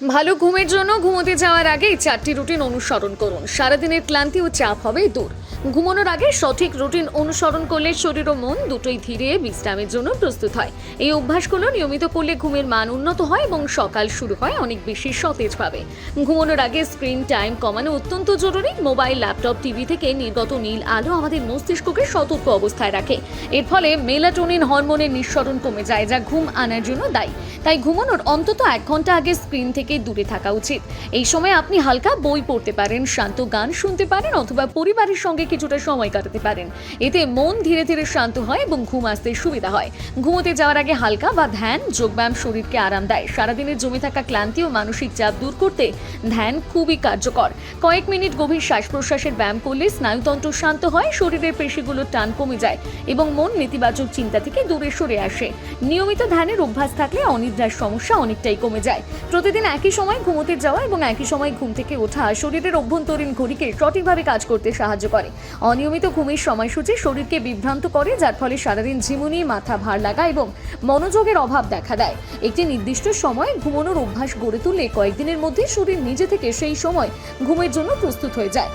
ভালো ঘুমের জন্য ঘুমোতে যাওয়ার আগে এই 4টি রুটিন অনুসরণ করুন। সারাদিনের ক্লান্তি ও চাপ হবে দূর। ঘুমানোর আগে সঠিক রুটিন অনুসরণ করলে শরীর ও মন দুটোই ধীরে বিশ্রামের জন্য প্রস্তুত হয়। এই অভ্যাসগুলো নিয়মিত করলে ঘুমের মান উন্নত হয় এবং সকাল শুরু হয় অনেক বেশি সতেজভাবে। ঘুমানোর আগে স্ক্রিন টাইম কমানো অত্যন্ত জরুরি। মোবাইল, ল্যাপটপ, টিভি থেকে নির্গত নীল আলো আমাদের মস্তিষ্ককে সতর্ক অবস্থায় রাখে। এর ফলে মেলাটোনিন হরমোনের নিঃসরণ কমে যায়, যা ঘুম আনার জন্য দায়ী। তাই ঘুমানোর অন্তত 1 ঘন্টা আগে স্ক্রিন থেকে দূরে থাকা উচিত। এই সময় আপনি হালকা বই পড়তে পারেন, শান্ত গান শুনতে পারেন অথবা পরিবারের সঙ্গে কিছুটা সময় কাটাতে পারেন। এতে মন ধীরে ধীরে শান্ত হয় এবং ঘুম আসতে সুবিধা হয়। ঘুমোতে যাওয়ার আগে হালকা বা ধ্যান, যোগব্যায়াম শরীরকে আরাম দেয়। সারাদিনের জমে থাকা ক্লান্তি ও মানসিক চাপ দূর করতে ধ্যান খুবই কার্যকর। কয়েক মিনিট গভীর শ্বাস প্রশ্বাসের ব্যায়াম করলে স্নায়ুতন্ত্র শান্ত হয়, শরীরের পেশিগুলোর টান কমে যায় এবং মন নেতিবাচক চিন্তা থেকে দূরে সরে আসে। নিয়মিত ধ্যানের অভ্যাস থাকলে অনিদ্রার সমস্যা অনেকটাই কমে যায়। প্রতিদিন একই সময় ঘুমোতে যাওয়া এবং একই সময় ঘুম থেকে ওঠা শরীরের অভ্যন্তরীণ ঘড়িকে সঠিকভাবে কাজ করতে সাহায্য করে। অনিয়মিত ঘুমের সময়সূচি শরীরকে বিভ্রান্ত করে, যার ফলে সারাদিন ঝিমুনি, মাথা ভার লাগা এবং মনোযোগের অভাব দেখা দেয়। একটি নির্দিষ্ট সময় ঘুমানোর অভ্যাস গড়ে তুললে কয়েকদিনের মধ্যে শরীর নিজে থেকে সেই সময় ঘুমের জন্য প্রস্তুত হয়ে যায়।